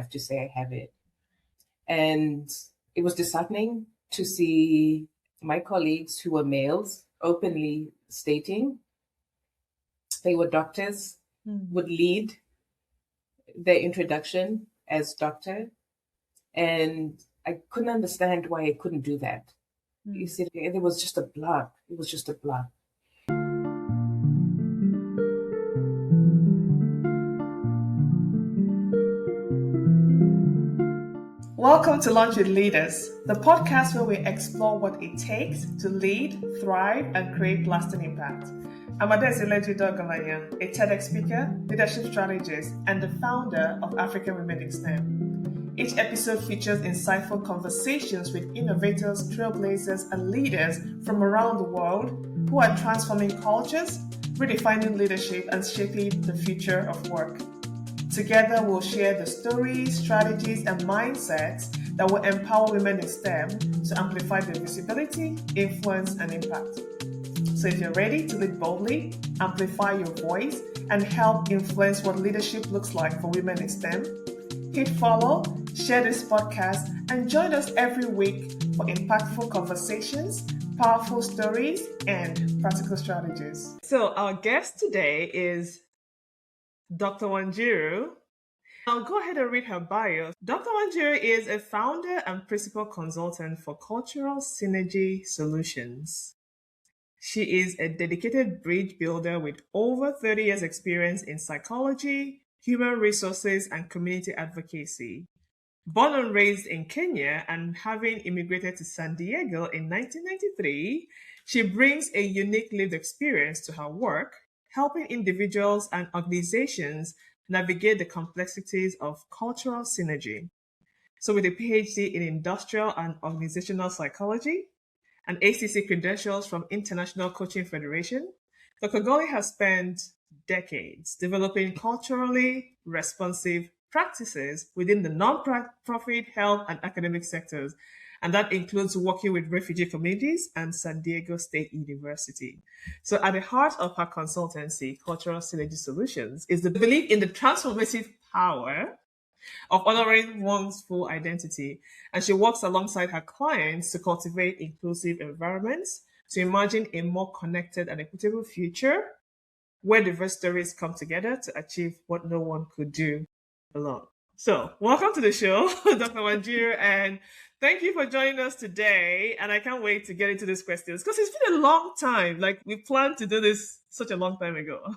have to say I have it. And it was disheartening to see my colleagues who were males openly stating they were doctors, would lead their introduction as doctor. And I couldn't understand why I couldn't do that. You see, there was just a block. It was just a block. Welcome to Lunch with Leaders, the podcast where we explore what it takes to lead, thrive, and create lasting impact. I'm Adesileji Dogalanya, a TEDx speaker, leadership strategist, and the founder of African Women in STEM. Each episode features insightful conversations with innovators, trailblazers, and leaders from around the world who are transforming cultures, redefining leadership, and shaping the future of work. Together, we'll share the stories, strategies, and mindsets that will empower women in STEM to amplify their visibility, influence, and impact. So if you're ready to lead boldly, amplify your voice, and help influence what leadership looks like for women in STEM, hit follow, share this podcast, and join us every week for impactful conversations, powerful stories, and practical strategies. So our guest today is Dr. Wanjiru. I'll go ahead and read her bio. Dr. Wanjiru is a founder and principal consultant for Cultural Synergy Solutions. She is a dedicated bridge builder with over 30 years experience in psychology, human resources, and community advocacy. Born and raised in Kenya and having immigrated to San Diego in 1993, she brings a unique lived experience to her work, helping individuals and organizations navigate the complexities of cultural synergy. So with a PhD in industrial and organizational psychology and ACC credentials from International Coaching Federation, Dr. Golly has spent decades developing culturally responsive practices within the non-profit, health, and academic sectors. And that includes working with refugee communities and San Diego State University. So at the heart of her consultancy, Cultural Synergy Solutions, is the belief in the transformative power of honoring one's full identity. And she works alongside her clients to cultivate inclusive environments, to imagine a more connected and equitable future where diverse stories come together to achieve what no one could do alone. So, welcome to the show, Dr. Wanjiru, and thank you for joining us today. And I can't wait to get into these questions because it's been a long time. Like, we planned to do this such a long time ago.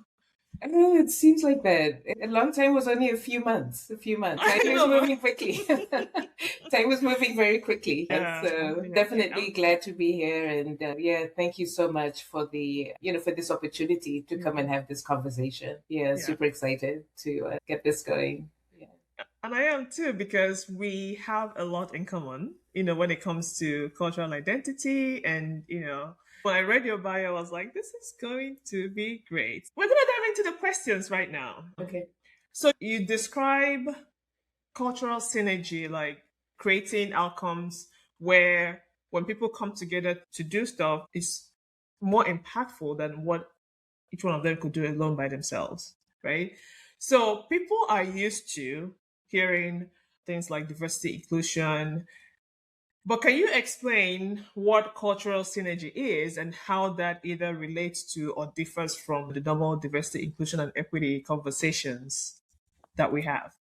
Oh, it seems like that. A long time was only a few months. Time was moving quickly. Time was moving very quickly. Yeah, so definitely glad to be here. And thank you so much for for this opportunity to come and have this conversation. Super excited to get this going. And I am too, because we have a lot in common, when it comes to cultural identity. And, when I read your bio, I was like, this is going to be great. We're going to dive into the questions right now. Okay. So you describe cultural synergy, like creating outcomes where when people come together to do stuff, it's more impactful than what each one of them could do alone by themselves, right? So people are used to hearing things like diversity, inclusion. But can you explain what cultural synergy is and how that either relates to or differs from the normal diversity, inclusion, and equity conversations that we have?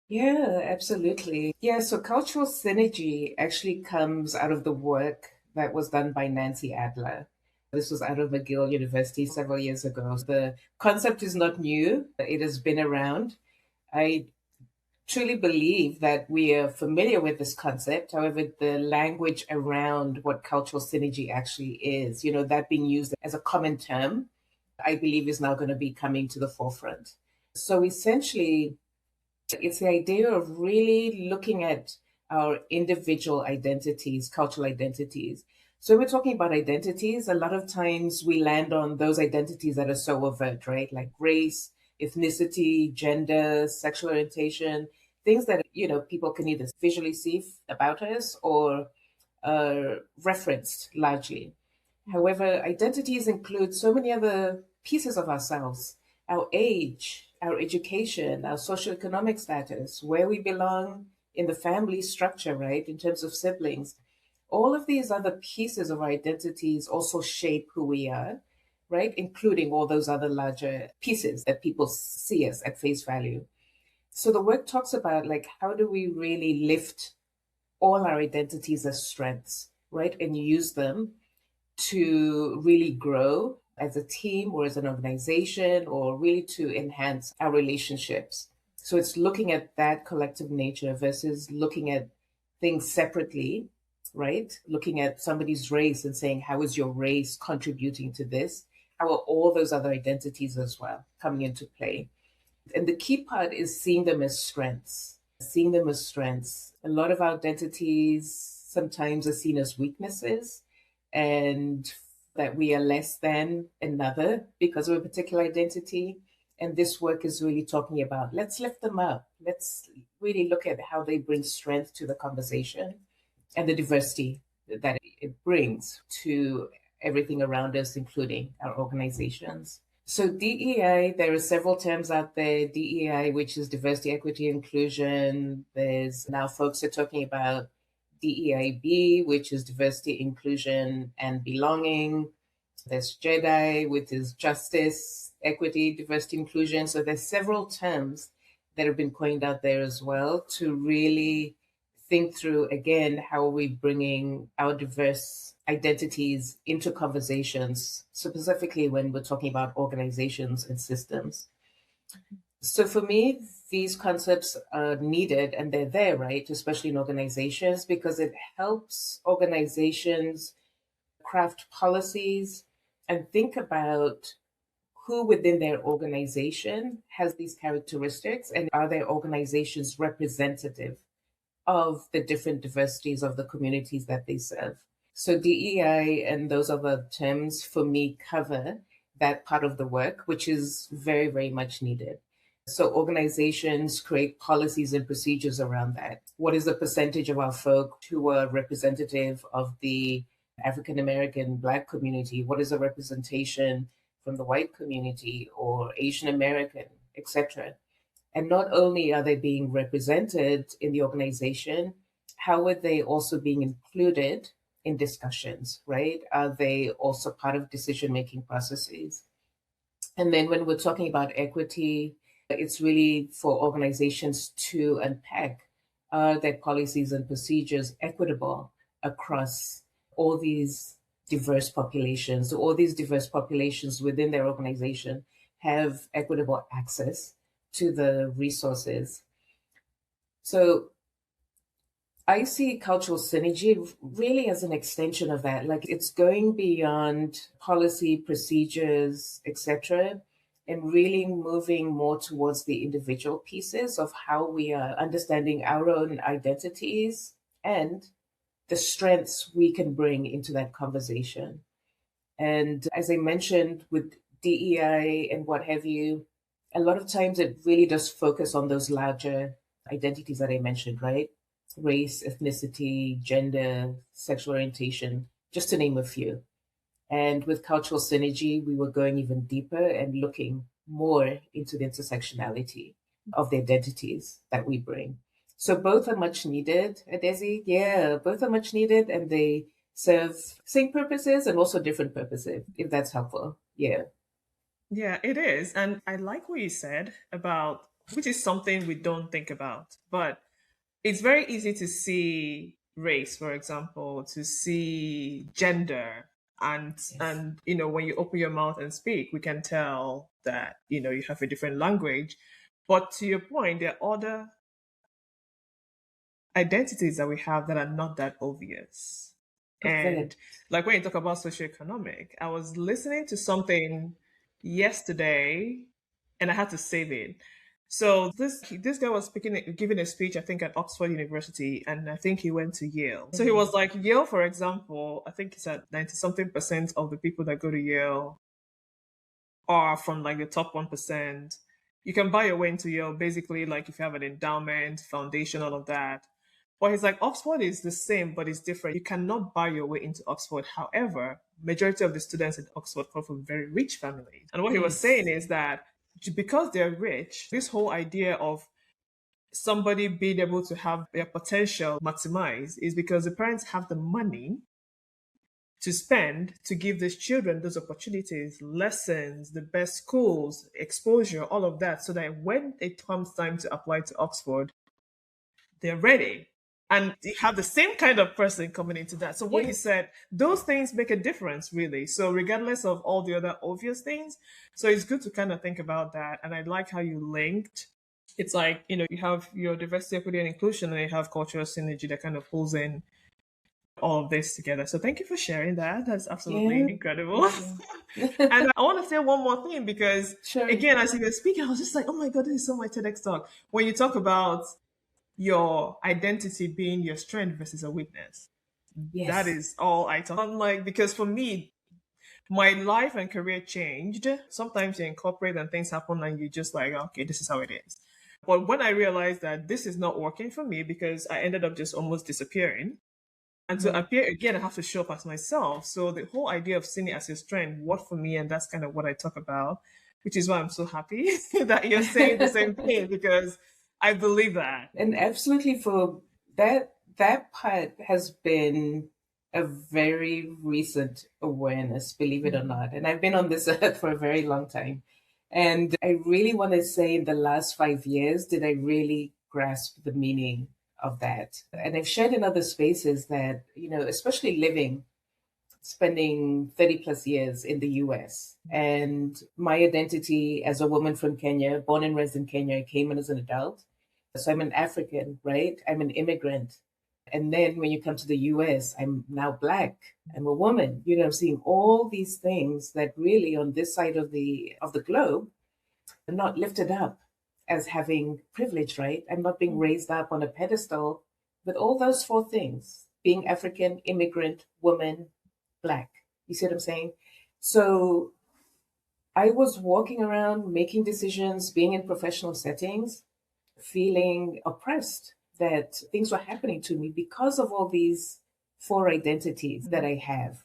Yeah, absolutely. Yeah, so cultural synergy actually comes out of the work that was done by Nancy Adler. This was out of McGill University several years ago. The concept is not new. It has been around. I truly believe that we are familiar with this concept. However, the language around what cultural synergy actually is, that being used as a common term, I believe is now going to be coming to the forefront. So essentially, it's the idea of really looking at our individual identities, cultural identities. So when we're talking about identities, a lot of times we land on those identities that are so overt, right? Like race, ethnicity, gender, sexual orientation, things that, people can either visually see about us or referenced largely. However, identities include so many other pieces of ourselves. our age, our education, our socioeconomic status, where we belong in the family structure, right, in terms of siblings. All of these other pieces of our identities also shape who we are, right, including all those other larger pieces that people see us at face value. So the work talks about like how do we really lift all our identities as strengths, right, and use them to really grow as a team or as an organization or really to enhance our relationships. So it's looking at that collective nature versus looking at things separately, right? Looking at somebody's race and saying, how is your race contributing to this? How are all those other identities as well coming into play? And the key part is seeing them as strengths, seeing them as strengths. A lot of our identities sometimes are seen as weaknesses and that we are less than another because of a particular identity. And this work is really talking about let's lift them up. Let's really look at how they bring strength to the conversation and the diversity that it brings to everything around us, including our organizations. So DEI, there are several terms out there. DEI, which is diversity, equity, inclusion. There's now folks are talking about DEIB, which is diversity, inclusion, and belonging. There's JEDI, which is justice, equity, diversity, inclusion. So there's several terms that have been coined out there as well to really think through, again, how are we bringing our diverse identities into conversations, specifically when we're talking about organizations and systems. So for me, these concepts are needed and they're there, right? Especially in organizations, because it helps organizations craft policies and think about who within their organization has these characteristics and are their organizations representative of the different diversities of the communities that they serve. So DEI and those other terms for me cover that part of the work, which is very, very much needed. So organizations create policies and procedures around that. What is the percentage of our folk who are representative of the African American Black community? What is the representation from the white community or Asian American, etc.? And not only are they being represented in the organization, how are they also being included in discussions, right? Are they also part of decision-making processes? And then when we're talking about equity, it's really for organizations to unpack are their policies and procedures equitable across all these diverse populations? Do all these diverse populations within their organization have equitable access to the resources? So I see cultural synergy really as an extension of that. Like it's going beyond policy, procedures, etc., and really moving more towards the individual pieces of how we are understanding our own identities and the strengths we can bring into that conversation. And as I mentioned with DEI and what have you, a lot of times it really does focus on those larger identities that I mentioned, right? Race, ethnicity, gender, sexual orientation, just to name a few. And with cultural synergy, we were going even deeper and looking more into the intersectionality of the identities that we bring. So both are much needed, Adesi. Yeah, both are much needed and they serve same purposes and also different purposes, if that's helpful. Yeah. Yeah, it is. And I like what you said about, which is something we don't think about, but it's very easy to see race, for example, to see gender. And Yes. and when you open your mouth and speak, we can tell that, you have a different language. But to your point, there are other identities that we have that are not that obvious. Correct. And like when you talk about socioeconomic, I was listening to something yesterday and I had to save it. So this guy was giving a speech, I think at Oxford University, and I think he went to Yale. So he was like, Yale, for example, I think it's at 90 something percent of the people that go to Yale are from like the top 1%. You can buy your way into Yale basically, like if you have an endowment, foundation, all of that. But he's like, Oxford is the same, but it's different. You cannot buy your way into Oxford. However, majority of the students at Oxford come from very rich families. And what he was saying Yes. is that because they're rich, this whole idea of somebody being able to have their potential maximized is because the parents have the money to spend to give these children those opportunities, lessons, the best schools, exposure, all of that, so that when it comes time to apply to Oxford, they're ready. And you have the same kind of person coming into that. So what Yeah. you said, those things make a difference, really. So regardless of all the other obvious things, so it's good to kind of think about that. And I like how you linked. It's like, you have your diversity, equity, and inclusion, and you have cultural synergy that kind of pulls in all of this together. So thank you for sharing that. That's absolutely Yeah. incredible. Thank you. And I want to say one more thing because, Sure. again, as you were speaking, I was just like, oh my God, this is so my TEDx talk. When you talk about your identity being your strength versus a weakness, that Yes. is all I talk. I'm like, because for me, my life and career changed. Sometimes you incorporate and things happen and you just like, okay, this is how it is. But when I realized that this is not working for me because I ended up just almost disappearing, and to Mhm. appear again, I have to show up as myself. So the whole idea of seeing it as a strength worked for me, and that's kind of what I talk about, which is why I'm so happy that you're saying the same thing because I believe that. And absolutely, for that part has been a very recent awareness, believe it or not. And I've been on this earth for a very long time. And I really want to say in the last 5 years did I really grasp the meaning of that. And I've shared in other spaces that, especially spending 30 plus years in the US. And my identity as a woman from Kenya, born and raised in Kenya, I came in as an adult. So I'm an African, right? I'm an immigrant. And then when you come to the US, I'm now Black. I'm a woman. I'm seeing all these things that really on this side of the globe are not lifted up as having privilege, right? I'm not being raised up on a pedestal with all those four things: being African, immigrant, woman, Black. You see what I'm saying? So I was walking around making decisions, being in professional settings, feeling oppressed that things were happening to me because of all these four identities that I have.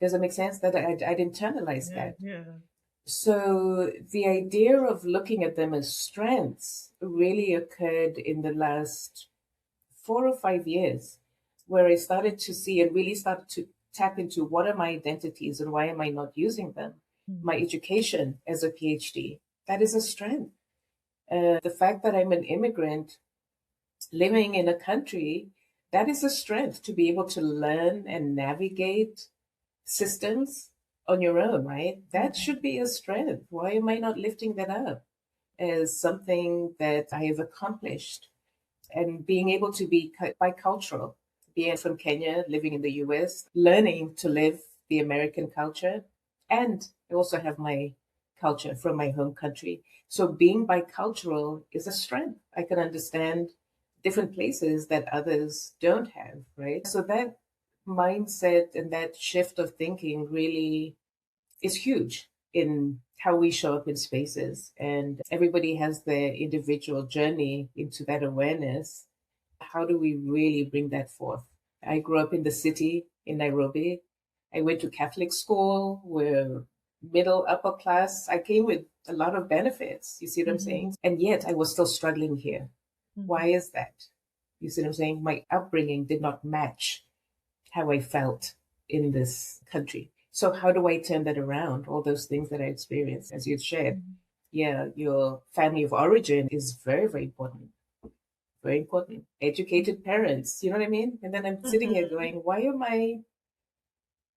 Does it make sense that I'd internalized Yeah, that? yeah. So the idea of looking at them as strengths really occurred in the last 4 or 5 years, where I started to see and really started to tap into what are my identities and why am I not using them? My education as a PhD, that is a strength. The fact that I'm an immigrant living in a country, that is a strength to be able to learn and navigate systems on your own, right? That should be a strength. Why am I not lifting that up as something that I have accomplished? And being able to be bicultural, being from Kenya, living in the US, learning to live the American culture. And I also have my culture from my home country. So being bicultural is a strength. I can understand different places that others don't have, right? So that mindset and that shift of thinking really is huge in how we show up in spaces. And everybody has their individual journey into that awareness. How do we really bring that forth? I grew up in the city in Nairobi. I went to Catholic school. We're middle, upper class. I came with a lot of benefits. You see what I'm saying? And yet I was still struggling here. Why is that? You see what I'm saying? My upbringing did not match how I felt in this country. So how do I turn that around? All those things that I experienced, as you shared. Yeah, your family of origin is very, very important. Very important. Educated parents, you know what I mean? And then I'm sitting here going, why am I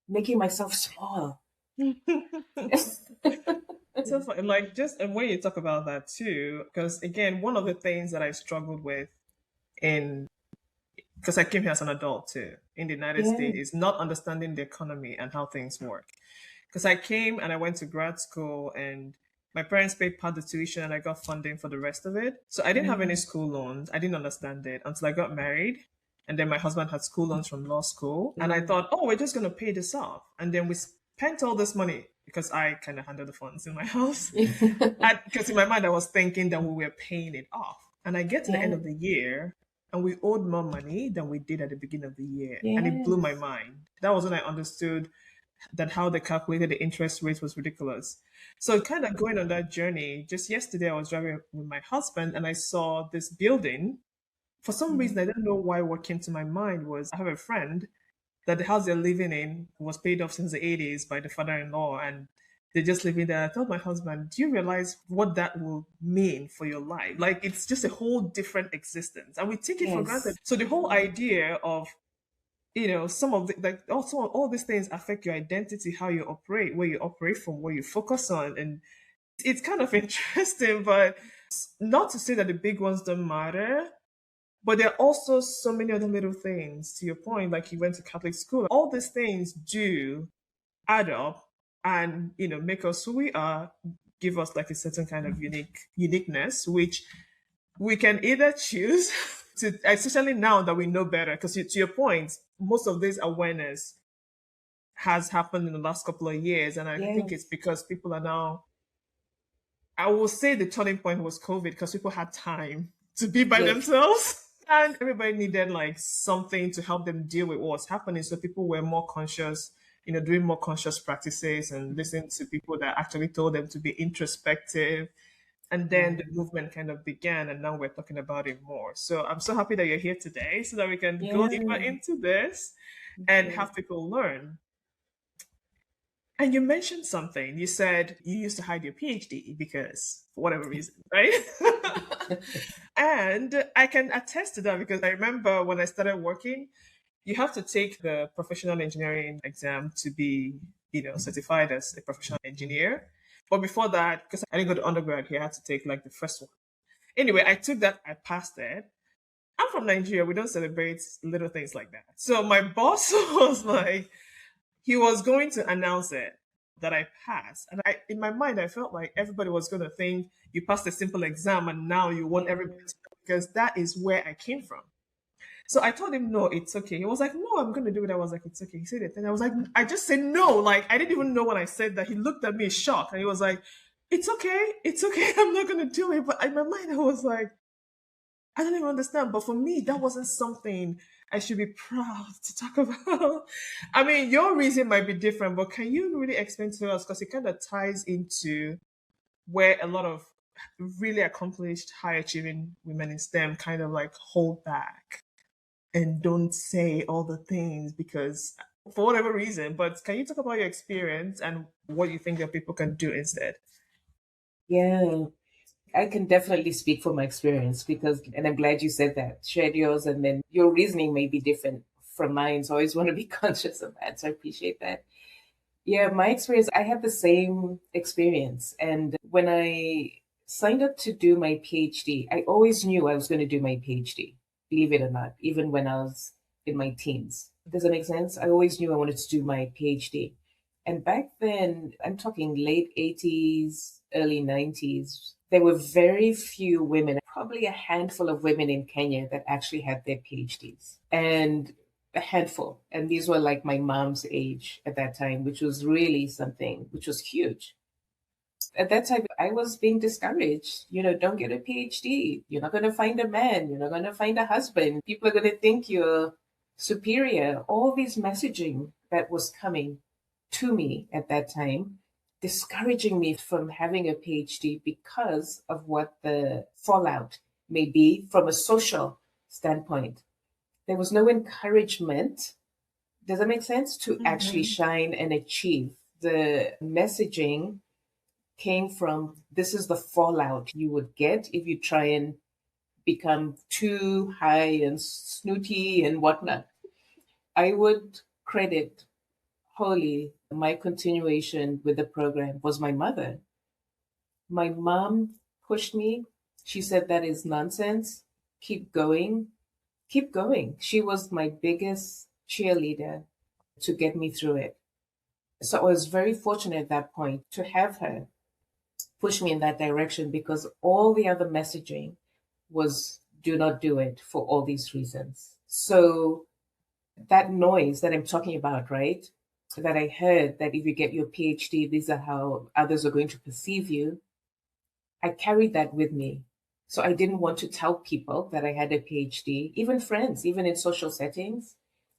making myself small? So funny. Like just and when you talk about that too, because again, one of the things that I struggled with in because I came here as an adult too in the United Yeah. States is not understanding the economy and how things work. Because I came and I went to grad school and my parents paid part of the tuition and I got funding for the rest of it. So I didn't have any Mm. school loans. I didn't understand it until I got married. And then my husband had school loans from law school. And I thought, oh, we're just going to pay this off. And then we spent all this money because I kind of handled the funds in my house. And because in my mind, I was thinking that we were paying it off. And I get to the end Yeah. of the year and we owed more money than we did at the beginning of the year. And it blew my Yes. mind. That was when I understood that how they calculated the interest rate was ridiculous. So kind of going on that journey, just yesterday I was driving with my husband and I saw this building. For some reason, I don't know why what came to my mind was I have a friend that the house they're living in was paid off since the 80s by the father-in-law and they're just living there. I told my husband, do you realize what that will mean for your life? Like it's just a whole different existence. And we take it for granted. Yes. So the whole idea of some of the like also all these things affect your identity, how you operate, where you operate from, where you focus on, and it's kind of interesting. But not to say that the big ones don't matter, but there are also so many other little things. To your point, like you went to Catholic school, all these things do add up, and make us who we are, give us like a certain kind of uniqueness, which we can either choose to, especially now that we know better, because to your point, most of this awareness has happened in the last couple of years. And I think it's Yes. because people are now, I will say the turning point was COVID because people had time to be by Yes. themselves. And everybody needed like something to help them deal with what's happening. So people were more conscious, doing more conscious practices and listening to people that actually told them to be introspective. And then the movement kind of began, and now we're talking about it more. So I'm so happy that you're here today so that we can go deeper Yeah. into this and Yeah. have people learn. And you mentioned something. You said you used to hide your PhD because, for whatever reason, right? And I can attest to that because I remember when I started working, you have to take the professional engineering exam to be, certified as a professional engineer. But before that, because I didn't go to undergrad here, I had to take like the first one. Anyway, I took that, I passed it. I'm from Nigeria. We don't celebrate little things like that. So my boss was like, he was going to announce it that I passed. And in my mind, I felt like everybody was going to think you passed a simple exam and now you want everybody to know because that is where I came from. So I told him, no, it's okay. He was like, no, I'm going to do it. I was like, it's okay. He said it. And I was like, I just said no. Like, I didn't even know when I said that. He looked at me shocked and he was like, it's okay. It's okay. I'm not going to do it. But in my mind, I was like, I don't even understand. But for me, that wasn't something I should be proud to talk about. I mean, your reason might be different, but can you really explain to us? Because it kind of ties into where a lot of really accomplished, high achieving women in STEM kind of like hold back and don't say all the things because for whatever reason. But can you talk about your experience and what you think that people can do instead? Yeah. I can definitely speak from my experience because, and I'm glad you said that, shared yours, and then your reasoning may be different from mine. So I always want to be conscious of that. So I appreciate that. Yeah, my experience, I had the same experience. And when I signed up to do my PhD, I always knew I was going to do my PhD, believe it or not, even when I was in my teens. Does that make sense? I always knew I wanted to do my PhD. And back then, I'm talking late 80s, early 90s, there were very few women, probably a handful of women in Kenya that actually had their PhDs. And a handful. And these were like my mom's age at that time, which was really something, which was huge. At that time, I was being discouraged. Don't get a PhD. You're not going to find a man. You're not going to find a husband. People are going to think you're superior. All this messaging that was coming to me at that time, discouraging me from having a PhD because of what the fallout may be from a social standpoint. There was no encouragement. Does that make sense? To actually Mm-hmm. shine and achieve. The messaging came from this is the fallout you would get if you try and become too high and snooty and whatnot. I would credit wholly my continuation with the program was my mother. My mom pushed me. She said, that is nonsense. Keep going. Keep going. She was my biggest cheerleader to get me through it. So I was very fortunate at that point to have her push me in that direction because all the other messaging was do not do it for all these reasons. So that noise that I'm talking about, right? That I heard that if you get your PhD, these are how others are going to perceive you. I carried that with me. So I didn't want to tell people that I had a PhD, even friends, even in social settings,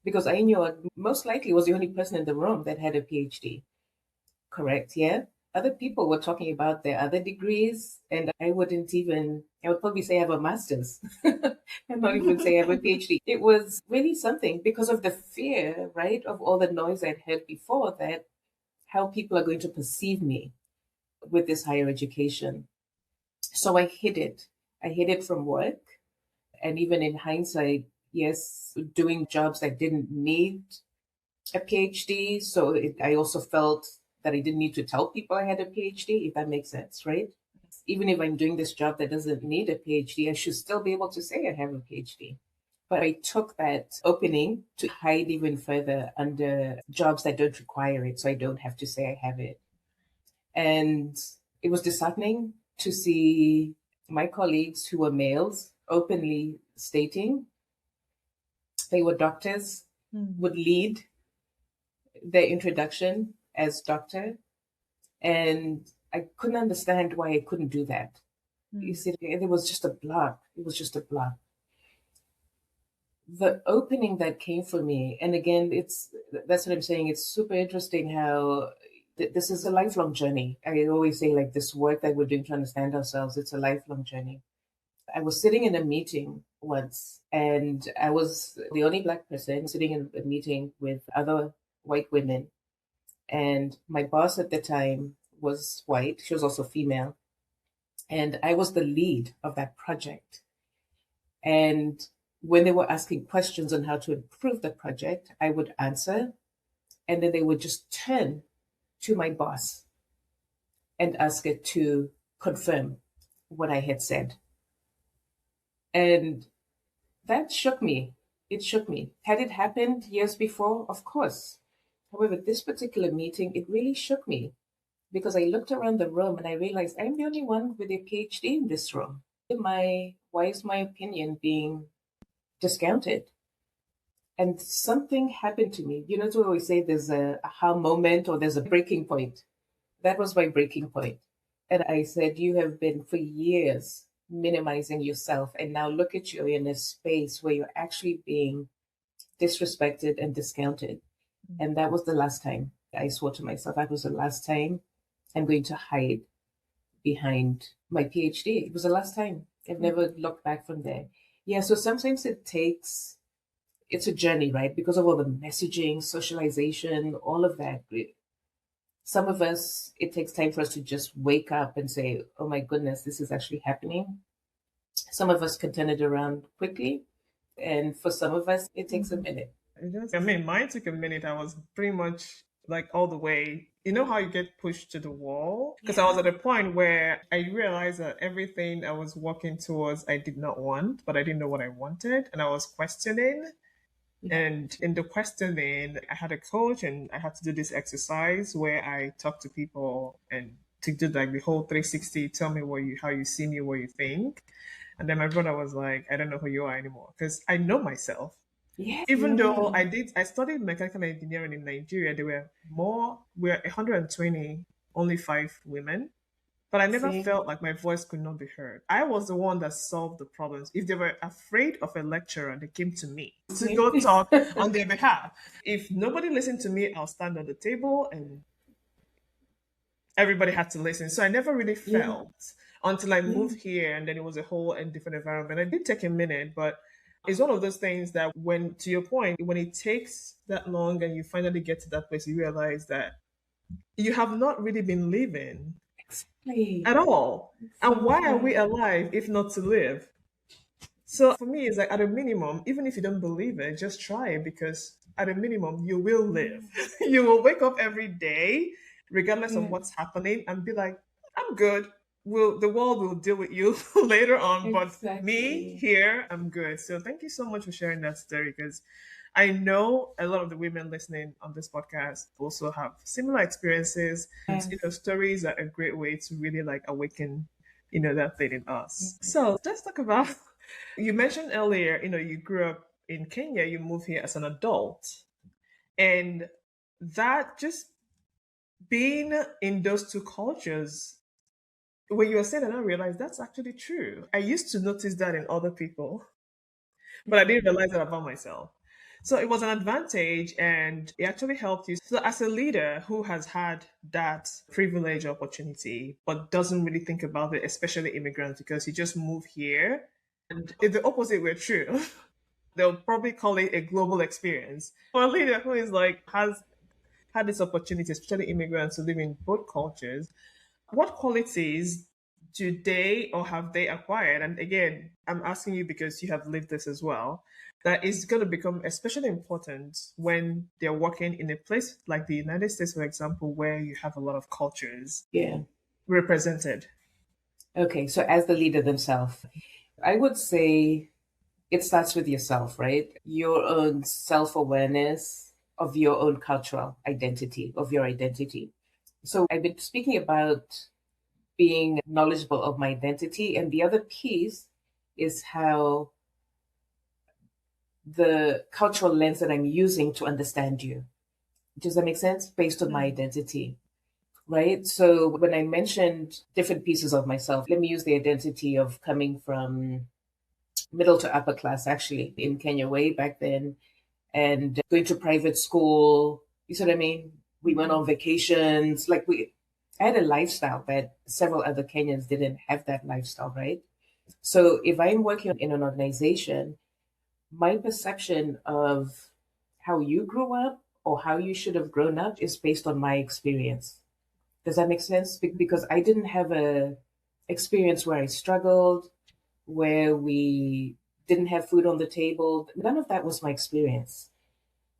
because I knew I most likely was the only person in the room that had a PhD. Correct, yeah? Other people were talking about their other degrees, and I would probably say I have a master's. And not even say I have a PhD. It was really something because of the fear, right, of all the noise I'd heard before that how people are going to perceive me with this higher education. So I hid it. I hid it from work. And even in hindsight, yes, doing jobs that didn't need a PhD. So I also felt that I didn't need to tell people I had a PhD, if that makes sense, right? Even if I'm doing this job that doesn't need a PhD, I should still be able to say I have a PhD. But I took that opening to hide even further under jobs that don't require it, so I don't have to say I have it. And it was disheartening to see my colleagues who were males openly stating they were doctors, would lead their introduction as doctor. And I couldn't understand why I couldn't do that. You see, there was just a block. It was just a block. The opening that came for me, and again, that's what I'm saying. It's super interesting how this is a lifelong journey. I always say, like, this work that we're doing to understand ourselves, it's a lifelong journey. I was sitting in a meeting once, and I was the only Black person sitting in a meeting with other white women. And my boss at the time was white. She was also female. And I was the lead of that project. And when they were asking questions on how to improve the project, I would answer. And then they would just turn to my boss and ask it to confirm what I had said. And that shook me. It shook me. Had it happened years before? Of course. However, this particular meeting, it really shook me because I looked around the room and I realized I'm the only one with a PhD in this room. Why is my opinion being discounted? And something happened to me. You know, to always say there's a aha moment or there's a breaking point. That was my breaking point. And I said, you have been for years minimizing yourself. And now look at you in a space where you're actually being disrespected and discounted. And that was the last time I swore to myself, that was the last time I'm going to hide behind my PhD. It was the last time. I've never looked back from there. Yeah, so sometimes it's a journey, right? Because of all the messaging, socialization, all of that. Some of us, it takes time for us to just wake up and say, oh my goodness, this is actually happening. Some of us can turn it around quickly. And for some of us, it takes a minute. Mine took a minute. I was pretty much like all the way. You know how you get pushed to the wall? Because I was at a point where I realized that everything I was working towards, I did not want, but I didn't know what I wanted. And I was questioning. And in the questioning, I had a coach and I had to do this exercise where I talk to people and to do like the whole 360, tell me how you see me, what you think. And then my brother was like, I don't know who you are anymore because I know myself. Yeah. Even though I studied mechanical engineering in Nigeria, we're 120, only 5 women. But I never felt like my voice could not be heard. I was the one that solved the problems. If they were afraid of a lecturer, they came to me to go talk on their behalf. If nobody listened to me, I'll stand on the table and everybody had to listen. So I never really felt until I moved here, and then it was a whole and different environment. It did take a minute, but it's one of those things that when, to your point, when it takes that long and you finally get to that place, you realize that you have not really been living at all. And why are we alive if not to live? So for me, it's like at a minimum, even if you don't believe it, just try it because at a minimum, you will live. You will wake up every day, regardless of what's happening, and be like, I'm good. The world will deal with you later on, but me here, I'm good. So thank you so much for sharing that story because I know a lot of the women listening on this podcast also have similar experiences. And, stories are a great way to really like awaken, that thing in us. So let's talk about, you mentioned earlier, you grew up in Kenya, you moved here as an adult. And that just being in those two cultures, when you were saying that, I realized that's actually true. I used to notice that in other people, but I didn't realize that about myself. So it was an advantage and it actually helped you. So as a leader who has had that privilege opportunity, but doesn't really think about it, especially immigrants, because you just move here. And if the opposite were true, they'll probably call it a global experience. For a leader who is like, has had this opportunity, especially immigrants to live in both cultures, what qualities do they or have they acquired? And again, I'm asking you because you have lived this as well. That is going to become especially important when they're working in a place like the United States, for example, where you have a lot of cultures Yeah. represented. Okay. So as the leader themselves, I would say it starts with yourself, right? Your own self-awareness of your own cultural identity, of your identity. So I've been speaking about being knowledgeable of my identity. And the other piece is how the cultural lens that I'm using to understand you. Does that make sense? Based on my identity, right? So when I mentioned different pieces of myself, let me use the identity of coming from middle to upper class, actually, in Kenya way back then, and going to private school. You see what I mean? We went on vacations. I had a lifestyle that several other Kenyans didn't have that lifestyle, right? So if I'm working in an organization, my perception of how you grew up or how you should have grown up is based on my experience. Does that make sense? Because I didn't have a experience where I struggled, where we didn't have food on the table. None of that was my experience,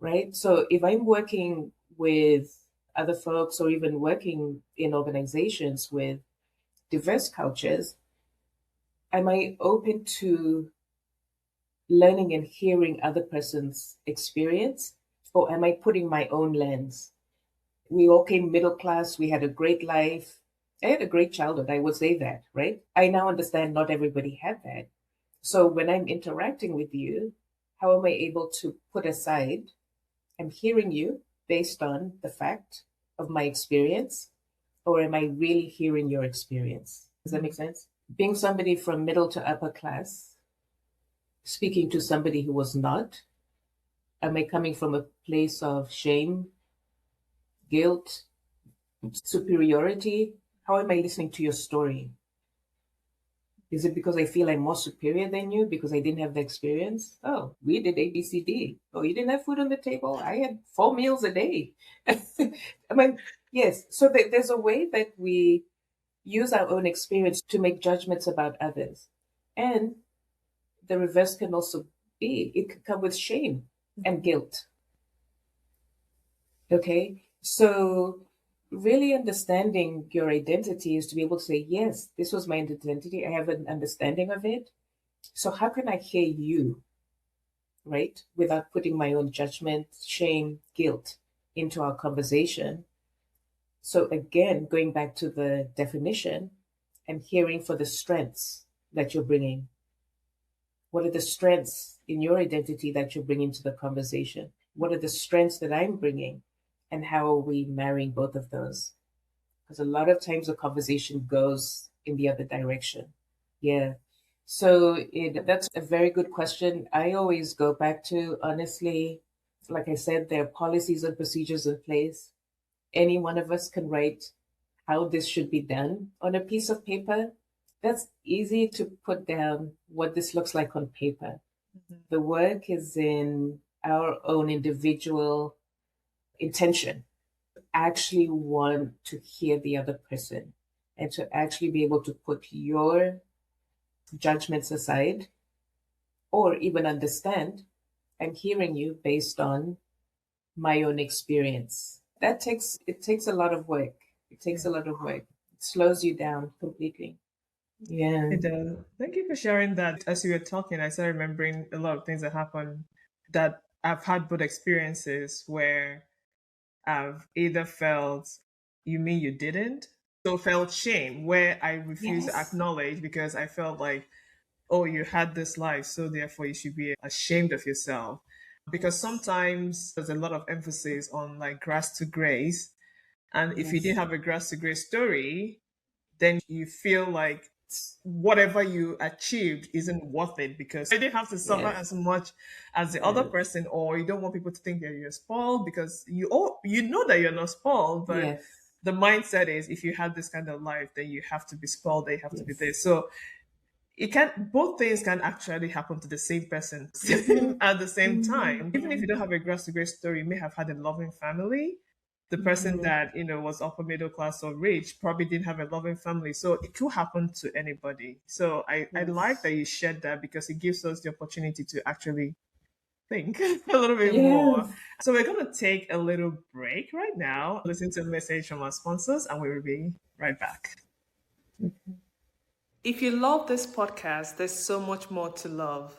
right? So if I'm working with other folks or even working in organizations with diverse cultures, am I open to learning and hearing other person's experience, or am I putting my own lens? We all came middle class, we had a great life. I had a great childhood, I would say that, right? I now understand not everybody had that. So when I'm interacting with you, how am I able to put aside, I'm hearing you based on the fact of my experience, or am I really hearing your experience? Does that make sense? Being somebody from middle to upper class, speaking to somebody who was not, am I coming from a place of shame, guilt, superiority? How am I listening to your story? Is it because I feel I'm more superior than you because I didn't have the experience? Oh, we did ABCD. Oh, you didn't have food on the table? I had 4 meals a day. I mean, yes. So there's a way that we use our own experience to make judgments about others. And the reverse can also be, it could come with shame and guilt. Okay. So really understanding your identity is to be able to say, yes, this was my identity. I have an understanding of it. So how can I hear you, right? Without putting my own judgment, shame, guilt into our conversation. So again, going back to the definition, I'm hearing for the strengths that you're bringing. What are the strengths in your identity that you're bringing to the conversation? What are the strengths that I'm bringing? And how are we marrying both of those? Because a lot of times the conversation goes in the other direction. Yeah. So that's a very good question. I always go back to, honestly, like I said, there are policies and procedures in place. Any one of us can write how this should be done on a piece of paper. That's easy to put down what this looks like on paper. The work is in our own individual intention, actually want to hear the other person and to actually be able to put your judgments aside or even understand I'm hearing you based on my own experience. It takes a lot of work. It takes a lot of work. It slows you down completely. Yeah. It does. Thank you for sharing that. As you were talking, I started remembering a lot of things that happened that I've had both experiences where I've either felt, you mean you didn't? So felt shame where I refused to Yes. acknowledge because I felt like, oh, you had this life, so therefore you should be ashamed of yourself. Because sometimes there's a lot of emphasis on like grass to grace. And if you didn't Yes. have a grass to grace story, then you feel like whatever you achieved isn't worth it because you didn't have to suffer Yes. as much as the other Yes. person, or you don't want people to think that you're spoiled because you know that you're not spoiled, but Yes. the mindset is if you had this kind of life, then you have to be spoiled, then you have to be Yes. this. So it can both things can actually happen to the same person at the same time. Even if you don't have a grass to grace story, you may have had a loving family. The person Mhm. that was upper middle class or rich probably didn't have a loving family, so it could happen to anybody. So I like that Yes. you shared that because it gives us the opportunity to actually think a little bit more. Yes. So we're going to take a little break right now, listen to a message from our sponsors, and we will be right back. If you love this podcast, there's so much more to love.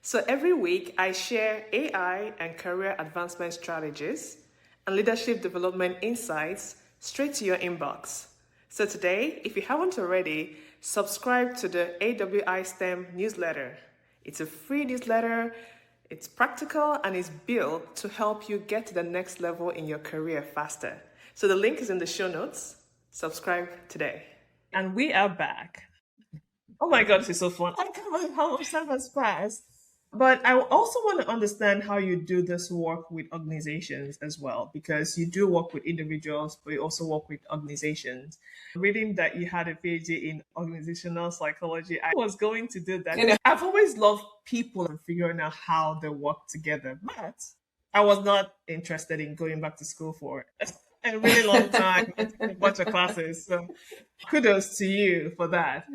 So every week, I share AI and career advancement strategies and leadership development insights straight to your inbox. So today, if you haven't already, subscribe to the AWI STEM newsletter. It's a free newsletter, it's practical, and it's built to help you get to the next level in your career faster. So the link is in the show notes. Subscribe today. And we are back. Oh my God, this is so fun. I can't believe how much time has passed. But I also want to understand how you do this work with organizations as well, because you do work with individuals, but you also work with organizations. Reading that you had a PhD in organizational psychology, I was going to do that. You know, I've always loved people and figuring out how they work together, but I was not interested in going back to school for a really long time, a bunch of classes. So kudos to you for that.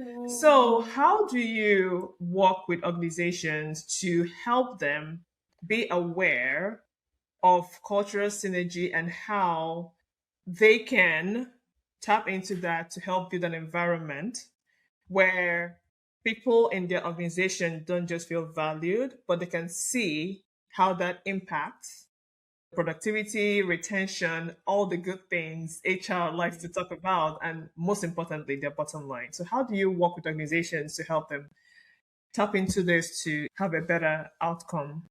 So, how do you work with organizations to help them be aware of cultural synergy and how they can tap into that to help build an environment where people in their organization don't just feel valued, but they can see how that impacts productivity, retention, all the good things HR likes to talk about, and most importantly, their bottom line. So, how do you work with organizations to help them tap into this to have a better outcome?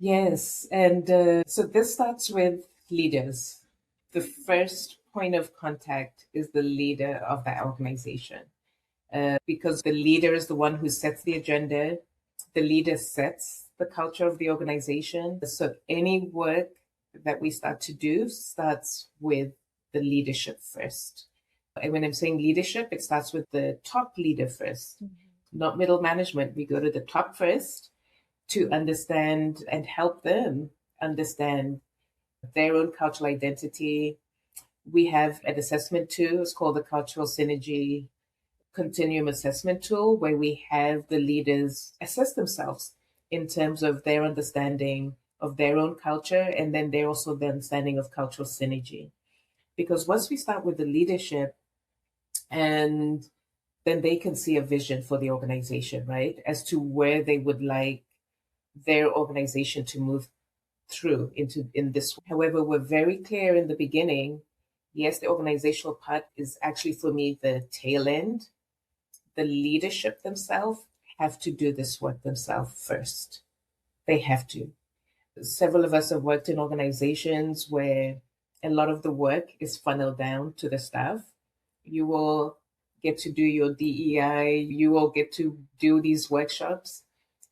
yes. And so this starts with leaders. The first point of contact is the leader of that organization, because the leader is the one who sets the agenda. The leader sets the culture of the organization. So any work that we start to do starts with the leadership first. And when I'm saying leadership, it starts with the top leader first, not middle management. We go to the top first to understand and help them understand their own cultural identity. We have an assessment tool. It's called the Cultural Synergy Continuum Assessment Tool, where we have the leaders assess themselves in terms of their understanding of their own culture and then they're also the understanding of cultural synergy. Because once we start with the leadership, and then they can see a vision for the organization, right? As to where they would like their organization to move through into in this. However, we're very clear in the beginning. Yes, the organizational part is actually for me the tail end. The leadership themselves have to do this work themselves first. They have to. Several of us have worked in organizations where a lot of the work is funneled down to the staff. You will get to do your DEI, you will get to do these workshops,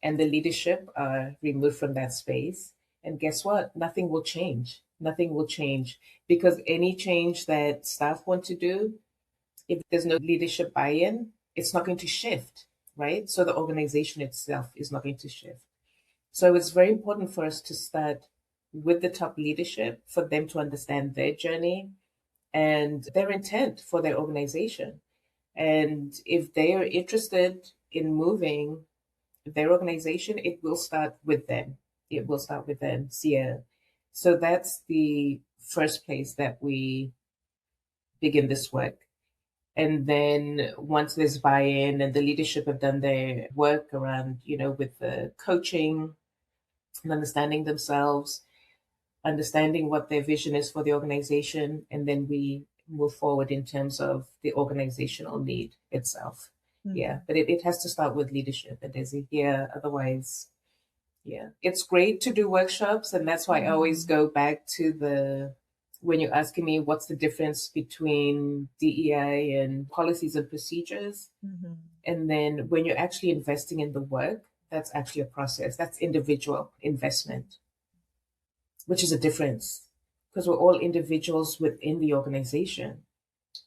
and the leadership are removed from that space. And guess what? Nothing will change. Nothing will change because any change that staff want to do, if there's no leadership buy in, it's not going to shift, right? So the organization itself is not going to shift. So it's very important for us to start with the top leadership for them to understand their journey and their intent for their organization. And if they are interested in moving their organization, it will start with them. It will start with them. So that's the first place that we begin this work. And then once there's buy-in and the leadership have done their work around, with the coaching and understanding themselves, understanding what their vision is for the organization, and then we move forward in terms of the organizational need itself. Yeah, but it has to start with leadership. And there's a otherwise, yeah, it's great to do workshops, and that's why I always go back to the when you're asking me what's the difference between DEI and policies and procedures. Mm-hmm. And then when you're actually investing in the work, that's actually a process. That's individual investment, which is a difference because we're all individuals within the organization.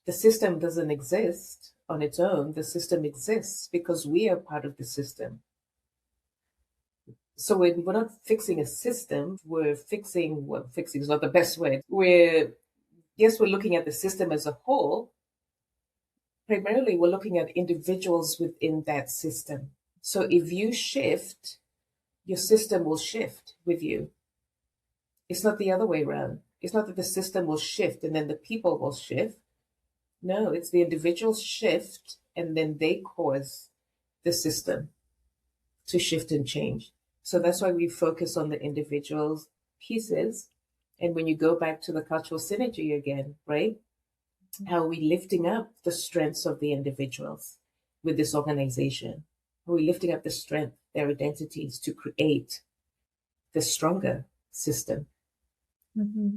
The system doesn't exist on its own. The system exists because we are part of the system. So we're not fixing a system. Fixing is not the best word. We're looking at the system as a whole. Primarily, we're looking at individuals within that system. So if you shift, your system will shift with you. It's not the other way around. It's not that the system will shift and then the people will shift. No, it's the individuals shift and then they cause the system to shift and change. So that's why we focus on the individuals pieces. And when you go back to the cultural synergy again, right? How are we lifting up the strengths of the individuals with this organization? How are we lifting up the strength, their identities to create the stronger system? Mm-hmm.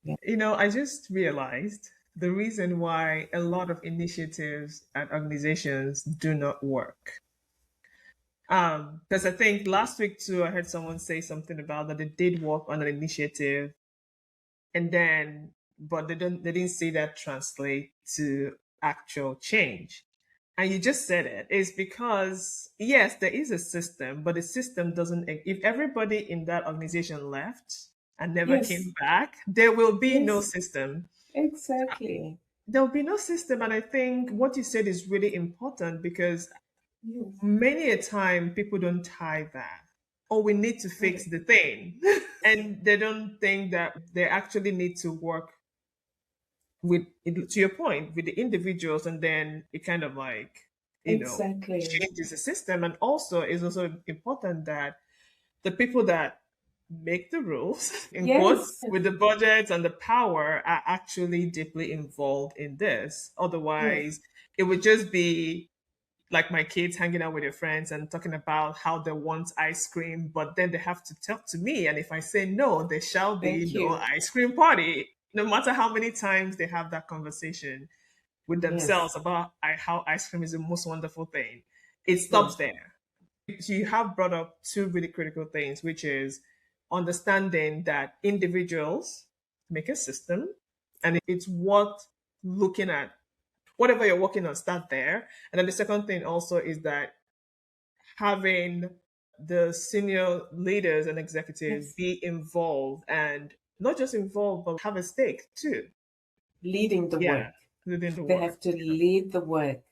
Yeah. I just realized the reason why a lot of initiatives and organizations do not work. Because I think last week too, I heard someone say something about that they did work on an initiative, and then but they didn't see that translate to actual change. And you just said it is because yes, there is a system, but the system doesn't. If everybody in that organization left and never Yes. came back, there will be no Yes. system. Exactly. There will be no system, and I think what you said is really important because Yes. many a time people don't tie that. Oh, we need to fix Right. the thing. And they don't think that they actually need to work with, to your point, with the individuals, and then it kind of like, Exactly. changes the system. And also, it's also important that the people that make the rules, in quotes, Yes. with the budgets and the power are actually deeply involved in this. Yes. Otherwise, it would just be like my kids hanging out with their friends and talking about how they want ice cream, but then they have to talk to me. And if I say no, there shall be Thank no you. ice cream party. No matter how many times they have that conversation with Yes. themselves about how ice cream is the most wonderful thing, it stops Yes. there. So you have brought up two really critical things, which is understanding that individuals make a system, and it's worth looking at. Whatever you're working on, start there. And then the second thing also is that having the senior leaders and executives Yes. be involved, and not just involved, but have a stake too. Leading the Yeah, work. within the They work. have to lead the work.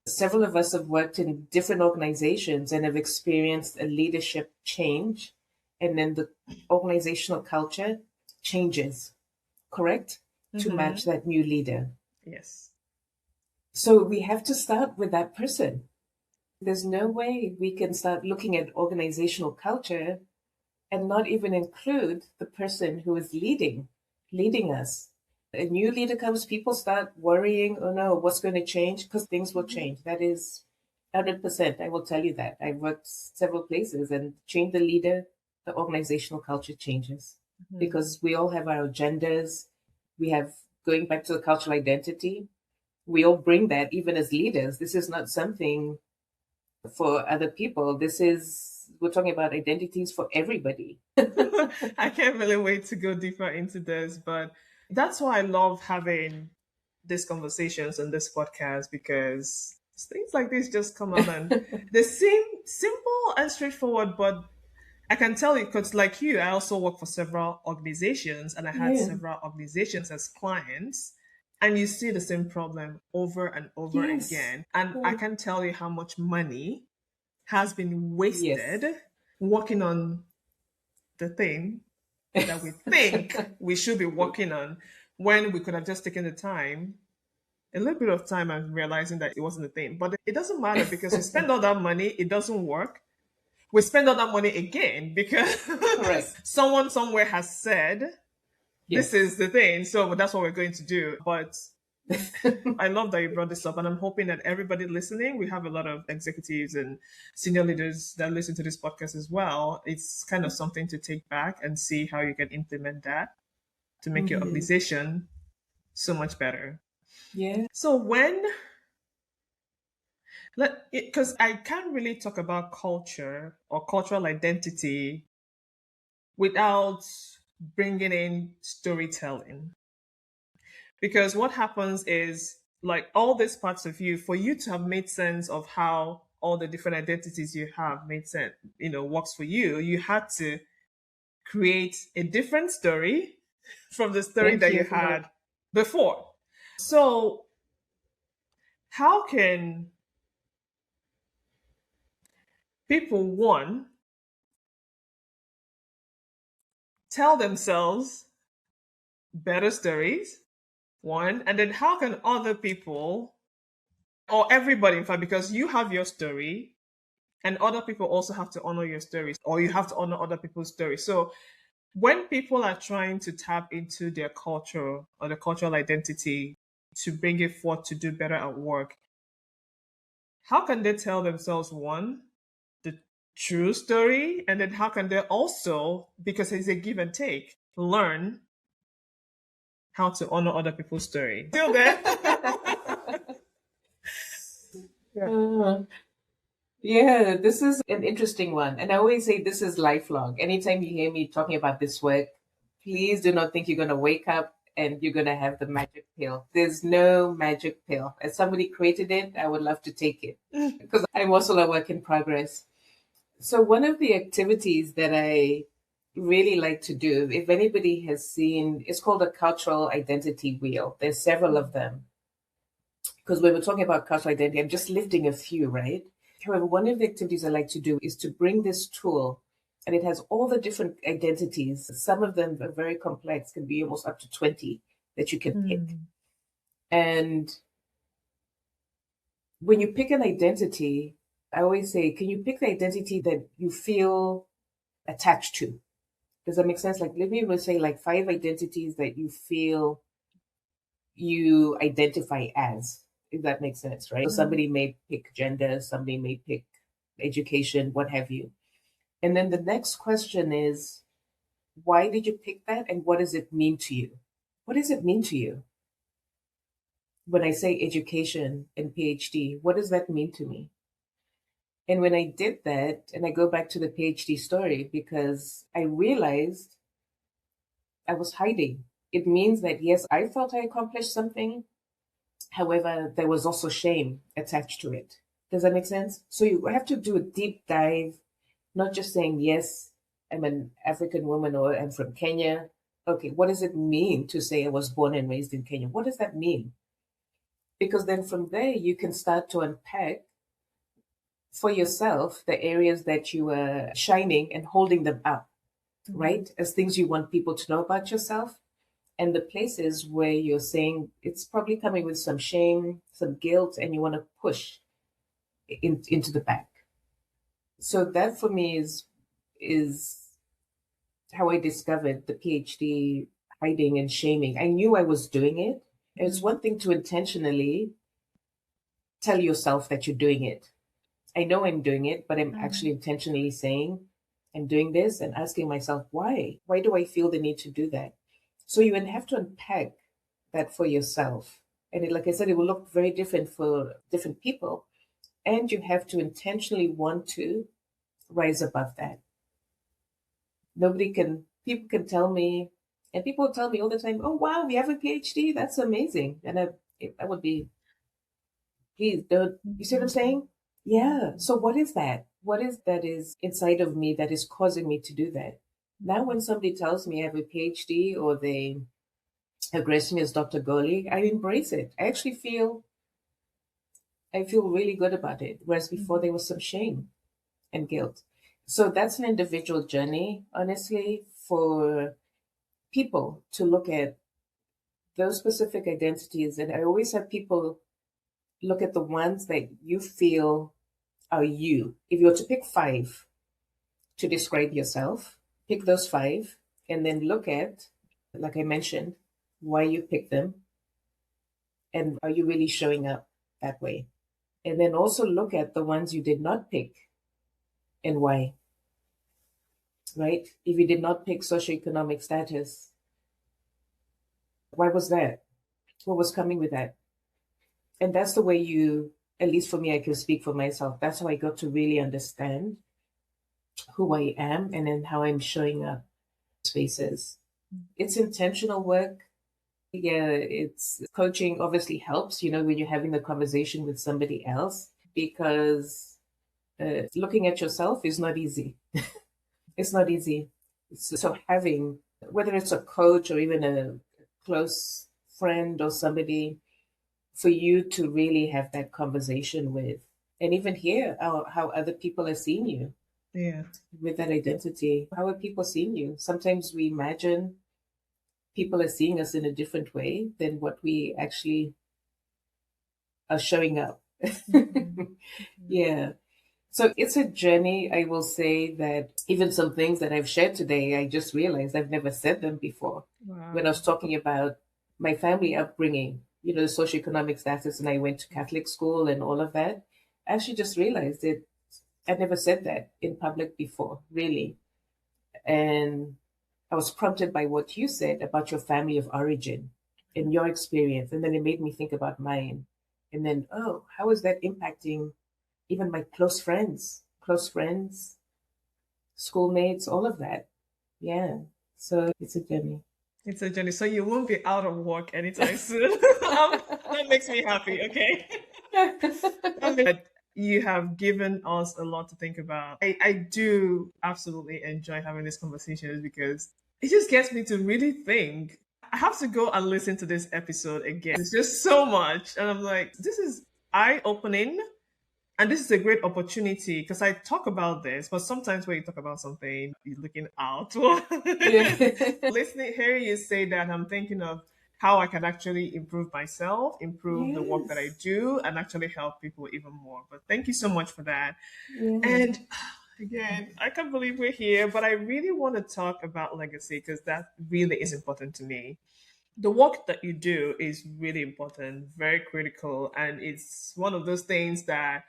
Several of us have worked in different organizations and have experienced a leadership change, and then the organizational culture changes, correct? To Mm-hmm. match that new leader. Yes. So we have to start with that person. There's no way we can start looking at organizational culture and not even include the person who is leading us. A new leader comes, people start worrying, oh no, what's going to change? Because things will change. That is 100%. I will tell you that. I've worked several places and change the leader, the organizational culture changes Mm-hmm. because we all have our agendas. We have, going back to the cultural identity, we all bring that even as leaders. This is not something for other people. We're talking about identities for everybody. I can't really wait to go deeper into this, but that's why I love having these conversations on this podcast, because things like this just come out and they seem simple and straightforward, but I can tell you because, like you, I also work for several organizations and I had Yeah. several organizations as clients. And you see the same problem over and over Yes. again. And I Right. can tell you how much money has been Yes. wasted working on the thing that we think we should be working on, when we could have just taken the time, a little bit of time, and realizing that it wasn't a thing. But it doesn't matter because we spend all that money, it doesn't work. We spend all that money again because Correct. someone somewhere has said this Yes. is the thing. So that's what we're going to do. But I love that you brought this up, and I'm hoping that everybody listening, we have a lot of executives and senior leaders that listen to this podcast as well. It's kind of something to take back and see how you can implement that to make your organization so much better. Yeah. So because I can't really talk about culture or cultural identity without bringing in storytelling. Because what happens is, like, all these parts of you, for you to have made sense of how all the different identities you have made sense, works for you, you had to create a different story from the story Thank that you you. had before. So, how can people, one, tell themselves better stories? One, and then how can other people, or everybody, in fact, because you have your story and other people also have to honor your stories, or you have to honor other people's stories. So when people are trying to tap into their culture or the cultural identity to bring it forth to do better at work, how can they tell themselves, one, the true story, and then how can they also, because it's a give and take, learn how to honor other people's story? Still there? Yeah. Yeah, this is an interesting one. And I always say this is lifelong. Anytime you hear me talking about this work, please do not think you're going to wake up and you're going to have the magic pill. There's no magic pill. As somebody created it, I would love to take it because I'm also a work in progress. So, one of the activities that I really like to do, if anybody has seen, it's called a cultural identity wheel. There's several of them. Because when we're talking about cultural identity, I'm just lifting a few, right? However, one of the activities I like to do is to bring this tool, and it has all the different identities. Some of them are very complex, can be almost up to 20 that you can pick. And when you pick an identity, I always say, can you pick the identity that you feel attached to? Does that make sense? Like, let me say, like, 5 identities that you feel you identify as, if that makes sense, right? So somebody may pick gender, somebody may pick education, what have you. And then the next question is, why did you pick that and what does it mean to you? What does it mean to you? When I say education and PhD, what does that mean to me? And when I did that, and I go back to the PhD story, because I realized I was hiding. It means that, yes, I felt I accomplished something. However, there was also shame attached to it. Does that make sense? So you have to do a deep dive, not just saying, yes, I'm an African woman or I'm from Kenya. Okay, what does it mean to say I was born and raised in Kenya? What does that mean? Because then from there, you can start to unpack for yourself the areas that you are shining and holding them up, right? As things you want people to know about yourself. And the places where you're saying it's probably coming with some shame, some guilt, and you want to push into the back. So that for me is how I discovered the PhD hiding and shaming. I knew I was doing it. It's one thing to intentionally tell yourself that you're doing it. I know I'm doing it, but I'm actually intentionally saying I'm doing this and asking myself, why? Why do I feel the need to do that? So you would have to unpack that for yourself. And like I said, it will look very different for different people. And you have to intentionally want to rise above that. People can tell me, and people tell me all the time, oh, wow, we have a PhD. That's amazing. And I would be, please don't, you see what I'm saying? Yeah. So what is that? What is that is inside of me that is causing me to do that? Now, when somebody tells me I have a PhD or they address me as Dr. Golly, I embrace it. I feel really good about it. Whereas before there was some shame and guilt. So that's an individual journey, honestly, for people to look at those specific identities. And I always have people look at the ones that you feel are you. If you were to pick 5 to describe yourself, pick those 5 and then look at, like I mentioned, why you pick them and are you really showing up that way? And then also look at the ones you did not pick and why, right? If you did not pick socioeconomic status, Why was that? What was coming with that? And that's the way at least for me, I can speak for myself. That's how I got to really understand who I am and then how I'm showing up in spaces. It's intentional work. Yeah, it's coaching obviously helps, when you're having the conversation with somebody else, because looking at yourself is not easy. It's not easy. So having, whether it's a coach or even a close friend or somebody, for you to really have that conversation with, and even hear how other people are seeing you. Yeah. With that identity. How are people seeing you? Sometimes we imagine people are seeing us in a different way than what we actually are showing up. Yeah. So it's a journey. I will say that even some things that I've shared today, I just realized I've never said them before. Wow. When I was talking about my family upbringing, the socioeconomic status, and I went to Catholic school and all of that, I actually just realized that I'd never said that in public before, really. And I was prompted by what you said about your family of origin and your experience. And then it made me think about mine. And then, oh, how is that impacting even my close friends, schoolmates, all of that? Yeah. So it's a journey. It's a journey. So you won't be out of work anytime soon. That makes me happy. Okay. But you have given us a lot to think about. I do absolutely enjoy having these conversations because it just gets me to really think. I have to go and listen to this episode again. It's just so much. And I'm like, this is eye opening. And this is a great opportunity because I talk about this, but sometimes when you talk about something, you're looking out. Listening, hearing you say that, I'm thinking of how I can actually improve myself, improve the work that I Yes. do, and actually help people even more. But thank you so much for that. Yeah. And again, I can't believe we're here, but I really want to talk about legacy because that really is important to me. The work that you do is really important, very critical, and it's one of those things that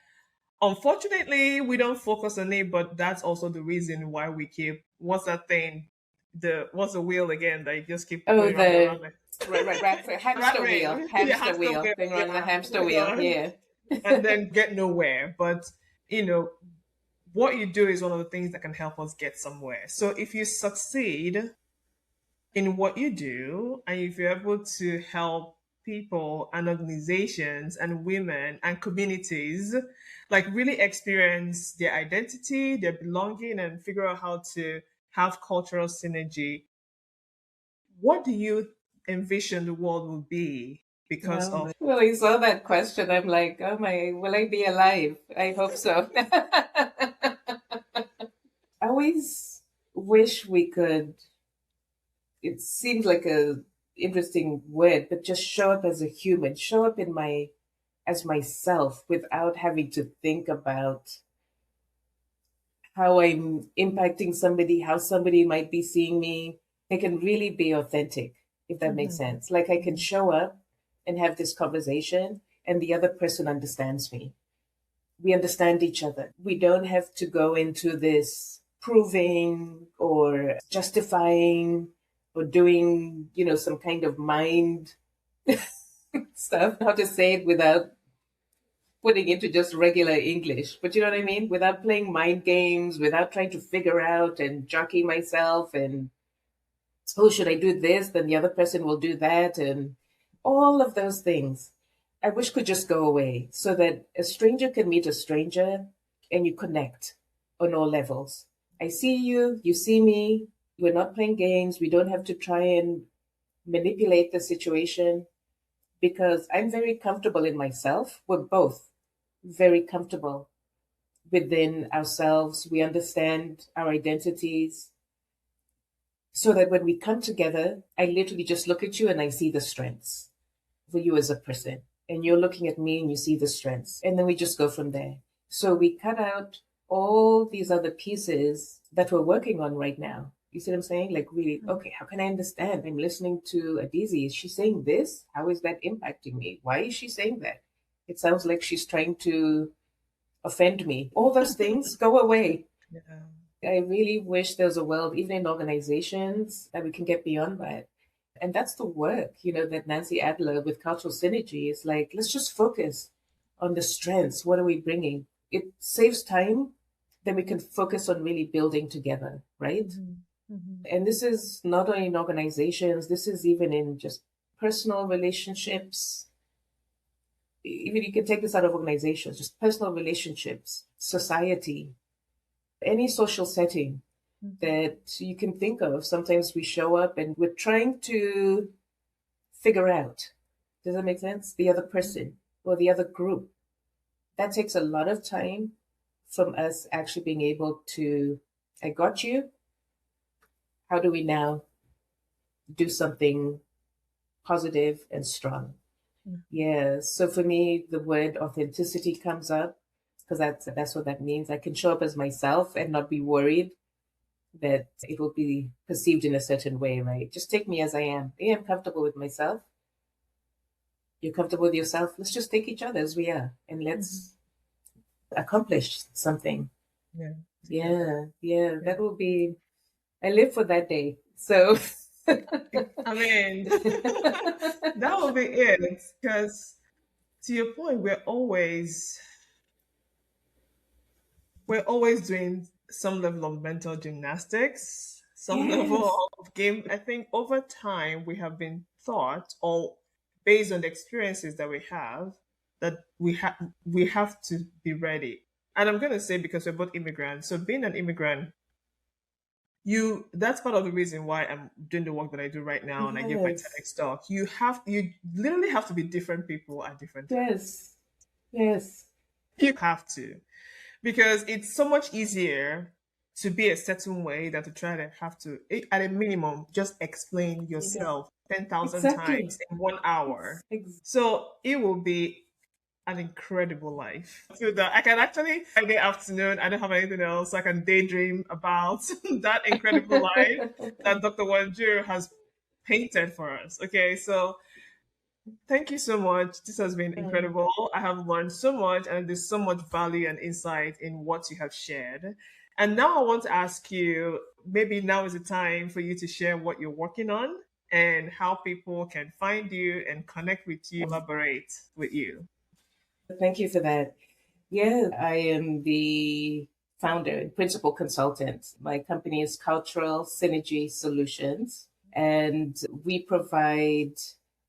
unfortunately we don't focus on it, but that's also the reason why we keep what's that thing? What's the wheel again that you just keep Oh, going round and round? the right, Rat hamster wheel, race. Yeah, hamster hamster wheel, wheel. going around the Yeah. hamster wheel. Yeah. And then get nowhere. But you know, what you do is one of the things that can help us get somewhere. So if you succeed in what you do and if you're able to help people and organizations and women and communities like really experience their identity, their belonging, and figure out how to have cultural synergy, what do you envision the world will be because Oh of? my. Well, I saw that question. I'm like, oh my, will I be alive? I hope so. I always wish we could, it seems like a interesting word, but just show up as a human, show up as myself without having to think about how I'm impacting somebody, how somebody might be seeing me. I can really be authentic, if that makes sense. Like I can show up and have this conversation, and the other person understands me. We understand each other. We don't have to go into this proving or justifying or doing, some kind of mind stuff, how to say it without putting into just regular English. But you know what I mean? Without playing mind games, without trying to figure out and jockey myself and, oh, should I do this? Then the other person will do that. And all of those things I wish could just go away so that a stranger can meet a stranger and you connect on all levels. I see you, you see me. We're not playing games. We don't have to try and manipulate the situation because I'm very comfortable in myself. We're both very comfortable within ourselves. We understand our identities so that when we come together, I literally just look at you and I see the strengths for you as a person. And you're looking at me and you see the strengths. And then we just go from there. So we cut out all these other pieces that we're working on right now. You see what I'm saying? Like, really, okay, how can I understand? I'm listening to Adizi. Is she saying this? How is that impacting me? Why is she saying that? It sounds like she's trying to offend me. All those things go away. Yeah. I really wish there was a world, even in organizations, that we can get beyond that And that's the work, that Nancy Adler with cultural synergy is like, let's just focus on the strengths. What are we bringing? It saves time. Then we can focus on really building together, right? And this is not only in organizations, this is even in just personal relationships. Even you can take this out of organizations, just personal relationships, society, any social setting that you can think of. Sometimes we show up and we're trying to figure out, does that make sense? The other person or the other group. That takes a lot of time from us actually being able to, I got you. How do we now do something positive and strong? Yeah. So for me, the word authenticity comes up because that's what that means. I can show up as myself and not be worried that it will be perceived in a certain way, right? Just take me as I am. I am comfortable with myself. You're comfortable with yourself. Let's just take each other as we are and let's accomplish something. Yeah. That will be, I live for that day. So I mean, that will be it. Because to your point, we're always doing some level of mental gymnastics, some level of game. I think over time we have been taught, or based on the experiences that we have, that we have to be ready. And I'm gonna say, because we're both immigrants, so being an immigrant, that's part of the reason why I'm doing the work that I do right now, and I give my TEDx talk. You literally have to be different people at different times. Yes. You have to, because it's so much easier to be a certain way than to try to have to, at a minimum, just explain yourself 10,000 times in 1 hour. So it will be an incredible life. So that I can actually, Friday afternoon, I don't have anything else, so I can daydream about that incredible life that Dr. Wanjiru has painted for us. Okay, so thank you so much. This has been incredible. I have learned so much, and there's so much value and insight in what you have shared. And now I want to ask you, maybe now is the time for you to share what you're working on and how people can find you and connect with you, collaborate with you. Thank you for that. Yeah, I am the founder and principal consultant. My company is Cultural Synergy Solutions, and we provide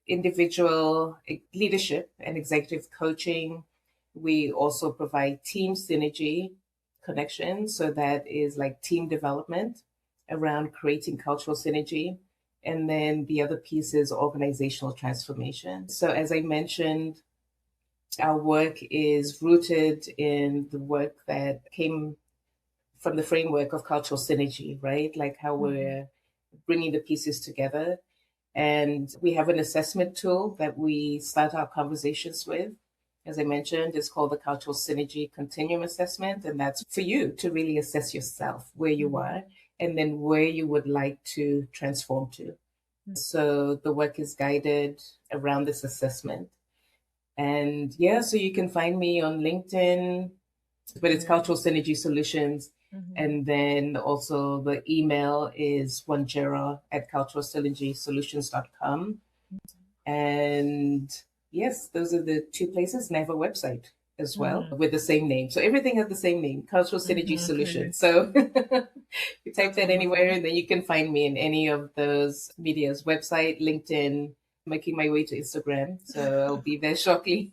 individual leadership and executive coaching. We also provide team synergy connection. So that is like team development around creating cultural synergy. And then the other piece is organizational transformation. So as I mentioned, our work is rooted in the work that came from the framework of cultural synergy, right? Like how we're bringing the pieces together. And we have an assessment tool that we start our conversations with. As I mentioned, it's called the Cultural Synergy Continuum Assessment. And that's for you to really assess yourself, where you are, and then where you would like to transform to. So the work is guided around this assessment. And yeah, so you can find me on LinkedIn, but it's Cultural Synergy Solutions. And then also the email is wanjira@culturalsynergysolutions.com. And yes, those are the two places. And I have a website as well with the same name. So everything has the same name, Cultural Synergy Solutions. So you type that anywhere and then you can find me in any of those medias, website, LinkedIn, making my way to Instagram. So I'll be there shortly.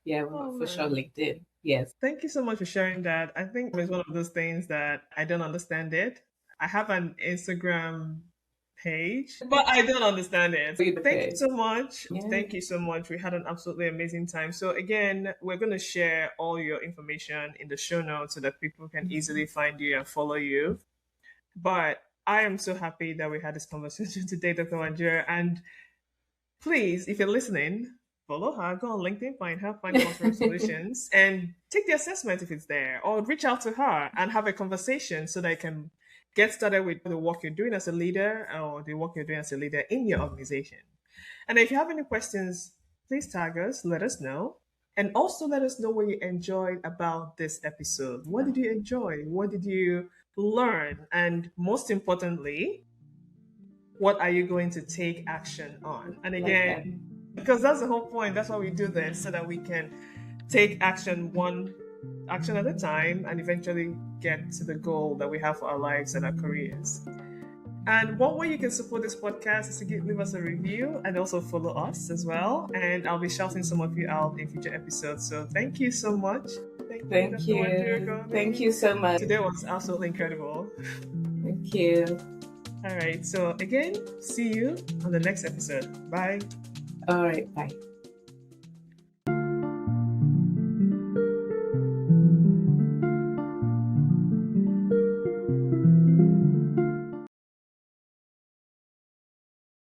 Yeah, for sure, LinkedIn. Yes. Thank you so much for sharing that. I think it's one of those things that I don't understand it. I have an Instagram page, but I don't understand it. Thank you so much. Yeah. Thank you so much. We had an absolutely amazing time. So again, we're going to share all your information in the show notes so that people can easily find you and follow you. But I am so happy that we had this conversation today, Dr. Wanjiru. And please, if you're listening, follow her, go on LinkedIn, find Cultural Solutions, and take the assessment if it's there, or reach out to her and have a conversation so that you can get started with the work you're doing as a leader or the work you're doing as a leader in your organization. And if you have any questions, please tag us, let us know. And also let us know what you enjoyed about this episode. What did you enjoy? What did you learn? And most importantly, what are you going to take action on? And again, Like because that's the whole point. That's why we do this, so that we can take action one action at a time and eventually get to the goal that we have for our lives and our careers. And one way you can support this podcast is to leave us a review and also follow us as well. And I'll be shouting some of you out in future episodes. So thank you so much. Thank you. Wanjiru. Thank you so much. Today was absolutely incredible. Thank you. All right. So again, see you on the next episode. Bye. All right. Bye.